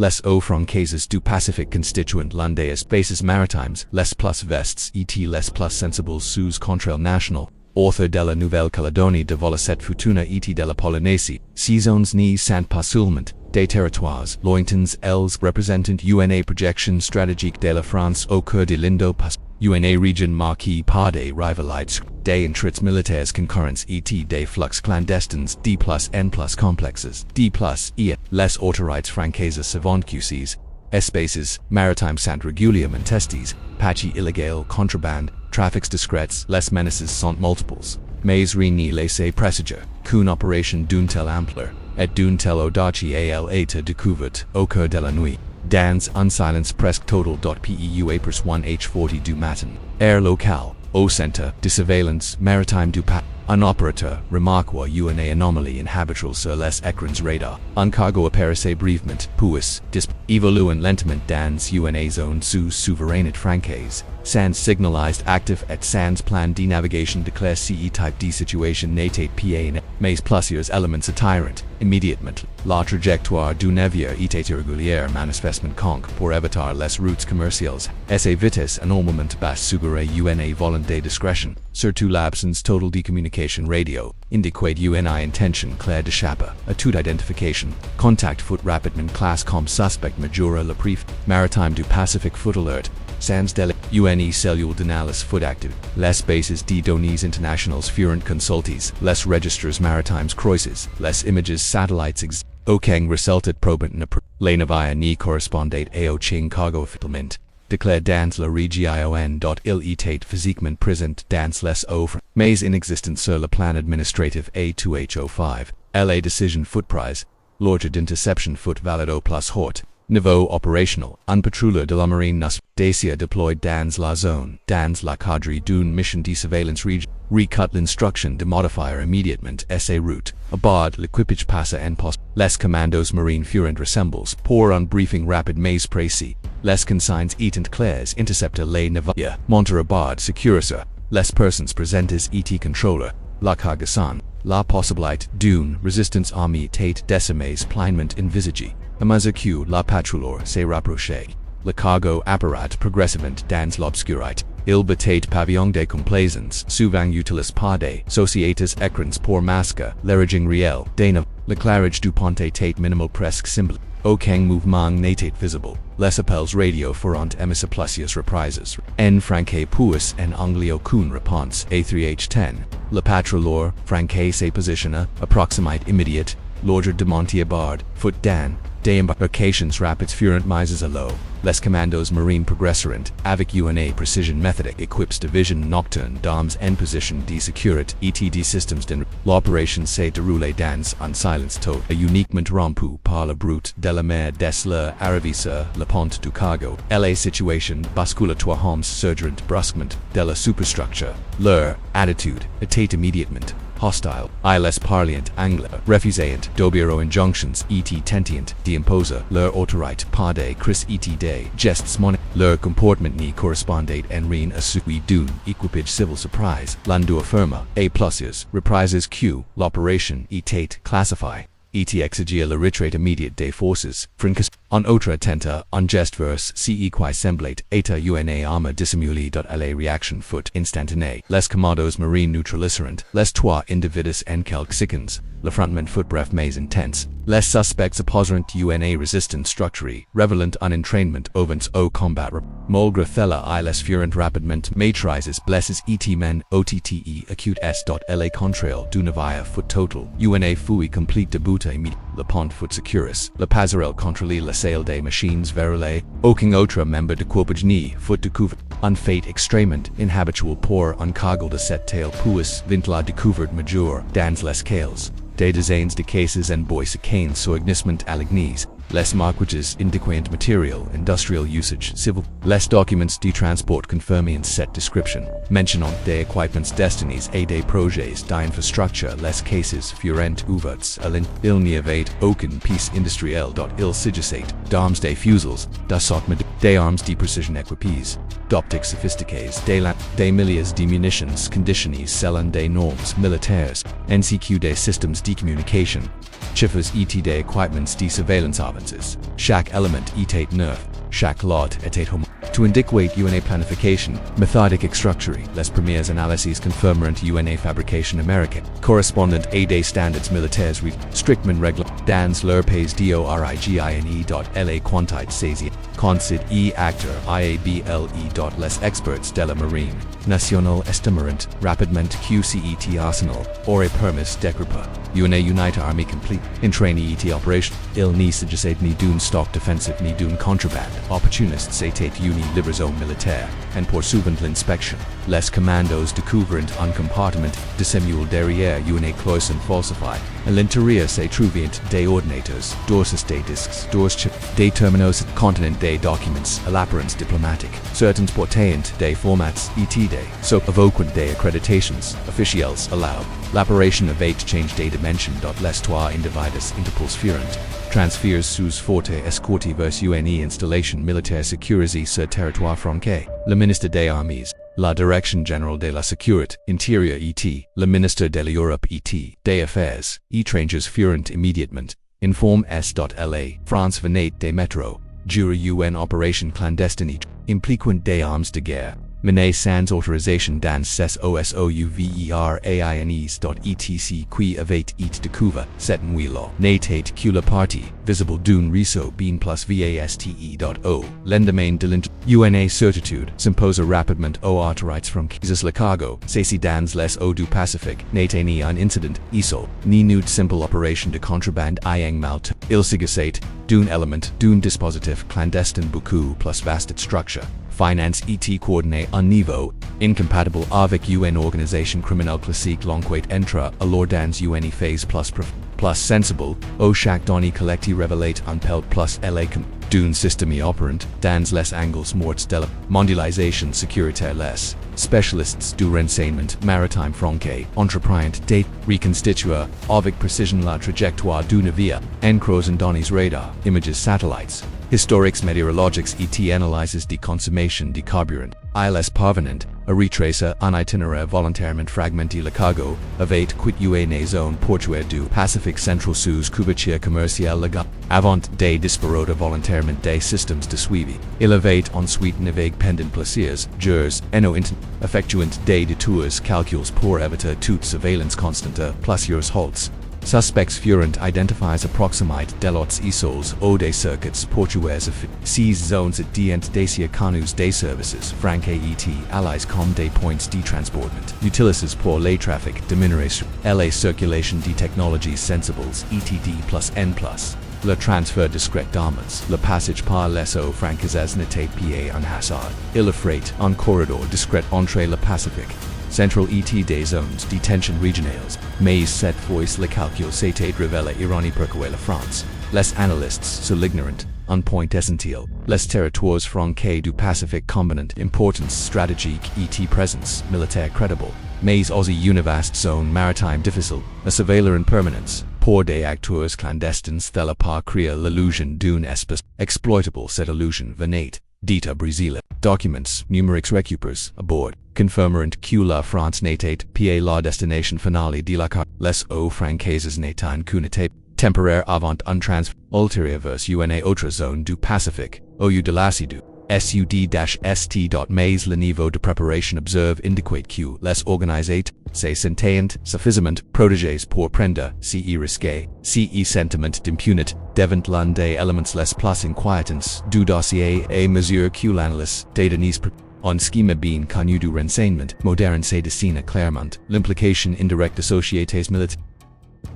les aux françaises du Pacifique constituant l'un des espaces maritimes, les plus vestes et les plus sensibles sous contrôle national. Author de la Nouvelle-Calédonie de Volocet Futuna et de la Polynésie, ces zones n'y sont pas seulement des territoires lointains, elles représentent une projection stratégique de la France au cœur de l'Indo-Pacifique. Une région marquée par des rivalités, des intrigues militaires concurrentes et des flux clandestins d plus n plus complexes, d plus e. Les autorités françaises savant que ces espaces maritimes sont régulièrement testés, patchés illégaux, contrebande, trafics discrets, les menaces sont multiples, mais rien ne laisse présager qu'une opération d'une telle ampleur et d'une telle audace a été découverte au cœur de la nuit. Dans un silence presque total. Peu après 1h40 du matin, air local, au centre de surveillance maritime du Pacifique, un opérateur remarque une anomalie inhabituelle sur les écrans radar. Un cargo apparaissait brièvement, puis évoluant lentement dans une zone sous souveraineté française, sans signalisé actif et sans plan de navigation déclaré. Ce type de situation n'était pas, mais plusieurs éléments attirant immédiatement la trajectoire du navire était irrégulière manifestement conque pour éviter les routes commerciales, et sa vitesse anormalement basse suggérait une volonté de discrétion, surtout l'absence totale de communication radio, indiquait une intention claire d'échapper à toute identification. Contact foot rapidement classe comme suspect majeur le préfet maritime du Pacifique foot alert. Sans délai, une cellule d'analyse foot active, les bases de données internationales furent consultées, les registres maritimes croisés, les images satellites aucun resultat probant ne les navires n'y correspondaient à aucun cargo filament. Déclaré dans la région. Il était physiquement présent dans les eaux, mais inexistant sur le plan administratif à 2H05. La décision foot prise, l'ordre d'interception foot valide au plus haut niveau opérationnel. Un patrouilleur de la marine nationale déployé dans la zone, dans le cadre d'une mission de surveillance région, recut l'instruction de modifier immédiatement sa route. À bord, l'équipage passa en poste. Les commandos marines furent rassemblés pour un briefing rapide mais précis. Les consignes étant claires intercepter les navires, monter à bord sécuriseur. Les personnes présentes étaient contrôleurs. La cargaison, la possibilité d'une résistance armée était décimée pleinement envisagée. À mesure que la patrouille s'est rapprochée, le cargo apparaît progressivement dans l'obscurité. Il battait pavillon de complaisance, souvent utilisé par des sociétés écrans pour masquer l'origine réelle des navires. L'éclairage du pont était minimal presque simple. Aucun mouvement n'était visible. Les appels radio furent émis à plusieurs reprises. En français puis en anglais aucune réponse. A3H10. Le patrouilleur français se positionna à proximité immédiate. L'ordre de monter à bord, foot down. Des embarcations rapides furent mises à l'eau. Les commandos marines progresseront avec une précision méthodique équipes de vision nocturne d'armes en position de sécurité et de systèmes d'en. L'opération s'est déroulée dans un silence total, uniquement rompu par le bruit de la mer dès leur arrivée sur le pont du cargo. La situation basculatoire homes surgent brusquement de la superstructure. Leur attitude était immédiatement hostile. Les parliant anglais refusant d'obéir aux injunctions et tentant d'imposer leur autorité par des cris et des gestes monnaie. Leur comportement n'y correspondait en rien à celui d'un équipage civil surprise. L'un affirma à plusieurs reprises que l'opération était classifiée. Et exigeait la retraite immédiate des forces françaises. En autre tenta, un geste vers ce qui semblait être une arme dissimulée. La réaction fut instantanée. Les commandos marines neutralisèrent les trois individus en quelques secondes. L'affrontement fut bref mais intense. Les suspects opposèrent une résistance structurée, révélant un entraînement ovens au combat. Malgré cela, les furent rapidement maîtrisés. Blessés et men OTTE acute s. La contrôle du navire fut total. Une fouille complète débuta immédiatement. Le pont fut sécuris. La passerelle contrôlait la sale des machines verrouillées. Aucun autre membre de l'équipage n'y fut découvert. Un fait extrêmement inhabituel pour un cargo de cette taille puis vint la découverte majeure dans les cales. Des dizaines de cases en bois secains soignissement alignés. Les marquages indiquant material industrial usage civil. Les documents de transport confirmant cette description. Mentionnant des équipements destinés à des projets d'infrastructure. Les cases furent ouverts à l'in. Il n'y avait aucune pièce industrielle. Il s'agissait d'armes des fusils, d'assautment des armes de précision équipées, d'optiques sophistiquées, des milliers de munitions conditionnées selon des normes militaires, ainsi que des systèmes de communication. Chiffres et des équipements de surveillance avaient sequences. Chaque element etat neuf, chaque lot etat homo. To indicate UNA planification, methodic structure, les premières analyses confirmant UNA fabrication américaine, correspondant à des standards militaires strictement règle, dans leur pays d'origine.la quantité saisie, consid acteur IABLE. Les experts de la marine nationale estimeront rapidement QCET arsenal, or a permis d'equipa, UNA unite armée complete, in training ET operation, il ni s'agissait ni d'une stock defensive ni d'une contrabande, opportunistes étaient uni libre zone militaire, and poursuivant l'inspection, les commandos découvrent un compartiment, dissimule derrière une cloison falsifiée, à l'intérieur se trouvant des ordinateurs, dorsus des disques, des terminaux, contenant des documents, à l'apparence diplomatique, certains portant des formats etc. So evoquant des accreditations, officiels allowed, l'opération avait change des dimensions. L'histoire individus interpulse furent, transfers sous forte escorte vers une installation militaire sécurisée sur territoire français, le ministre des Armées, la Direction Générale de la Sécurité Intérieure et le ministre de l'Europe et des Affaires étrangères furent immédiatement, informe s.la. France venait des métros, durant une opération clandestine impliquant des armes de guerre, menée sans autorisation dans ses OSOUVERAINES.etc qui avait été découvert cette nuit-là. N'était que la partie visible d'un réseau bien plus vaste.o. L'endemain de l'UNA certitude s'imposa rapidement aux autorités françaises le cargo, c'est dans les eaux du Pacifique, n'était ni un incident isolé, ni une simple opération de contrebande ayant mal. Il s'agissait d'un élément, d'un dispositif clandestin beaucoup plus vaste structure. Finance et coordonné un niveau incompatible avec une organisation criminelle classique l'enquête entra alors dans une phase plus sensible, au chaque données collectées révélait un pel plus éléquent d'un système opérant dans les angles morts de la mondialisation sécuritaire. Les spécialistes du renseignement maritime français entreprennent de reconstituer avec précision la trajectoire d'une navire en croisant données radar, images satellites, historiques météorologiques et analyses de consommation de carburant. Ils parvenant à retracer un itinéraire volontairement fragmenté. Le cargo avait quitté une zone portuaire du Pacifique central sous couverture commerciale légale, avant de disparaître volontairement des systèmes de suivi. Il avait ensuite navigué pendant plusieurs jours, effectuant des détours calculs pour éviter toute surveillance constante, plusieurs halts. Suspects furent identifiés approximate de lots isoles ou des circuits portuaires. Ces zones dient des canaux des services français et alliés comme des points de transportement, utilisés pour les trafics de minerais et la circulation de technologies sensibles etc. plus N+. Le transfert discret d'armes, le passage par les eaux francaises n'était pas un hasard. Il offrait un corridor discret entre le Pacifique central et des zones de tension régionales, mais cette fois le calcul s'était révélé erroné pourquoi la France. Les analystes soulignent un point essentiel, les territoires français du Pacifique combinant importance stratégique et présence militaire crédible, mais aussi une vaste zone maritime difficile à surveiller en permanence. Pour des acteurs clandestins de la part créer l'illusion d'un espace exploitable. Cette illusion venait d'État brésilien. Documents numériques récupérés à bord confirmeront que la France n'était pas la destination finale de la carte. Les eaux francaises n'étant qu'une étape temporaire avant un transfert ultérieur vers une autre zone du Pacifique, au lieu de l'assidu. SUD-ST. Mais le niveau de préparation observe indique que les organisés se sentent suffisamment protégés pour prendre ces risques. Ces sentiments d'impunité devant l'un des éléments les plus inquiétants du dossier à mesure que l'analyse des données un schéma bien connu du renseignement moderne se dessine clairement. L'implication indirecte de sociétés militaires.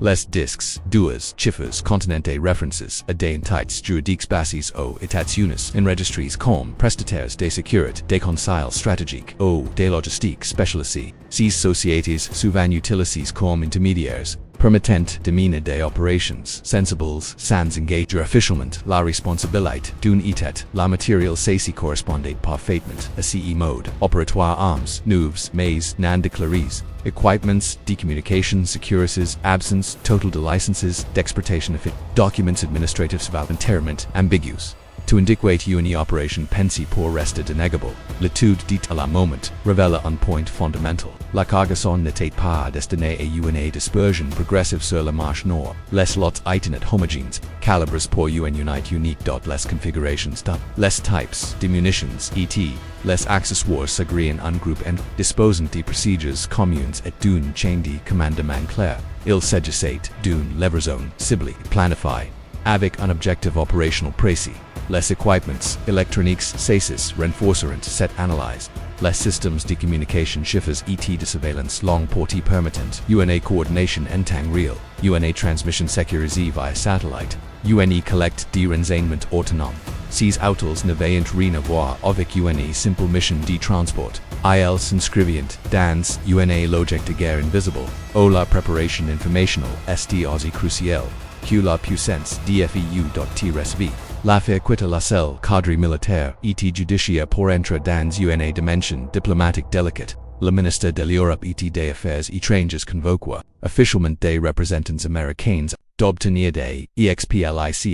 Les disques, duas, chiffres contenant des références à des entités juridiques bases aux états unis enregistrés comme prestataires de sécurité, des conseils stratégiques ou des logistiques spécialisées. Ces sociétés souvent utilisées comme intermédiaires, permettant de mener des opérations sensibles sans engager officiellement la responsabilité d'un état. La matériel ceci correspondait parfaitement à ces modes opératoires armes, neuves, mais non déclarés. Equipments, decommunication, securities, absence, total de licenses, d'exportation of documents administratifs volontairement ambiguous. To indiquer une opération pensée pour rester dénégable, l'étude dit à la moment révèle un point fondamental. La cargaison n'était pas destinée à une dispersion progressive sur la marche nord. Les lots itinet homogènes, calibres pour une unité unique. Les configurations. Les types de munitions, et les accessoires s'agréent en groupe and disposant de procédures communes et d'une chaîne de commandement clair. Il s'agissait d'une livraison ciblée, planifiée, avec un objectif opérationnel précis. Les équipements électroniques cesses renforceront cette analyse. Les systèmes de communication chiffres et de surveillance long portée permettant une coordination en temps réel, une transmission sécurisée via satellite, une collecte de renseignements autonome. Ces outils ne veillent rien à voir avec une simple mission de transport. Ils s'inscrivent dans une logique de guerre invisible, où la préparation informationnelle est aussi cruciale que la puissance d'FEU.TRSV. L'affaire quitte la seule cadre militaire et judiciaire pour entrer dans une dimension diplomatique délicate. Le ministre de l'Europe et des Affaires étrangères convoqua officiellement des représentants américains d'obtenir des explications.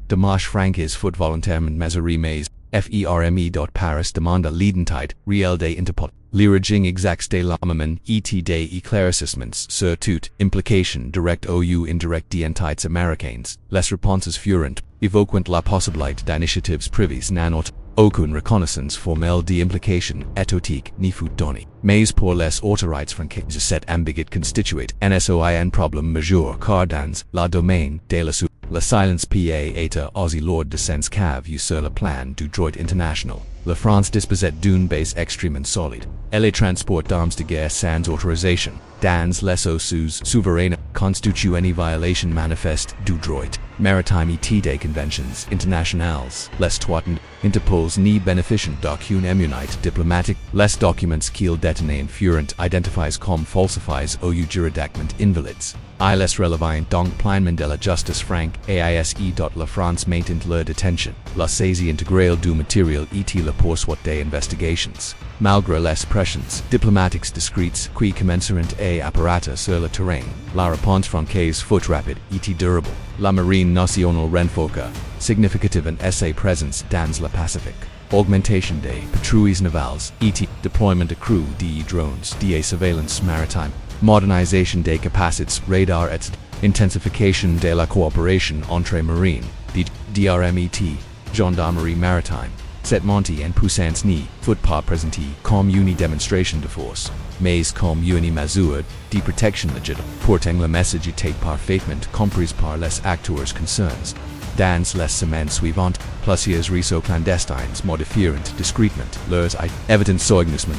Démarche francaise fut volontairement mesurée mais FERME. Paris demanda l'identité réelle des interpol. L'origine exacte de l'armement et des éclaircissements sur toute implication directe ou indirecte d'entités américaines. Les réponses furent évoquant la possibilité d'initiatives privées n'ont aucune reconnaissance formelle d'implication étatique ni fut donnée. Mais pour les autorités françaises cette ambiguïté constituait un problème majeur car dans le domaine de la silence PA était aussi lourde de sens qu'avait sur le plan du droit international. La France disposait d'une base extrêmement solide. Et les transports d'armes de guerre sans autorisation, dans les eaux souveraines, constituent une violation manifeste du droit maritime et des conventions internationales. Les toitants Interpols ni bénéficiant d'aucune immunité diplomatique. Les documents qu'ils détenaient furent identifiés comme falsifiés ou juridiquement invalides. Ils relevant donc pleinement de la justice franque AISE. La France maintint leur détention, la saisie intégrale du matériel et la poursuite des investigations. Malgré les pressions diplomatiques discrètes qui commenceront à apparaître sur le terrain, la réponse française fut rapide et durable. La marine nationale renforça significativement sa présence dans le Pacifique. Augmentation des patrouilles navales et déploiement accru de drones de surveillance maritime. Modernisation des capacités radar et intensification de la coopération entre marines, de DRMET, gendarmerie maritime. Cette montée en puissance n'y fut pas présentée comme une démonstration de force, mais comme une mesure de protection légitime. Pourtant le message était parfaitement compris par les acteurs concernés. Dans les semaines suivantes, plusieurs réseaux clandestins modifièrent discrètement leurs évidents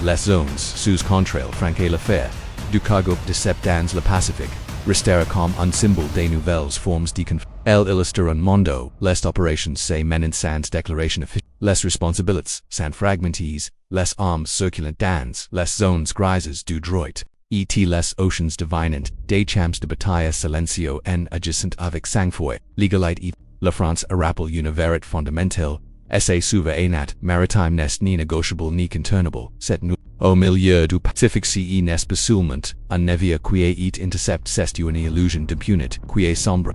les zones sous contrôle français. L'affaire du cargo de sept dans le Pacifique restera comme un symbole des nouvelles formes de conflit. Elle illustre un monde, les opérations se mènent sans déclaration officielle. Les responsabilités sans fragmentises, les armes circulant dans les zones grises du droit, et les oceans devinant des champs de bataille silencieux en agissant avec sang-froid, légalité. La France a rappelé une vérité fondamentale, sa souveraineté maritime n'est ni négociable ni contournable. Cette nous, au milieu du Pacifique ce n'est pas seulement un navire qui est intercept, c'est une illusion d'impunité qui est sombre.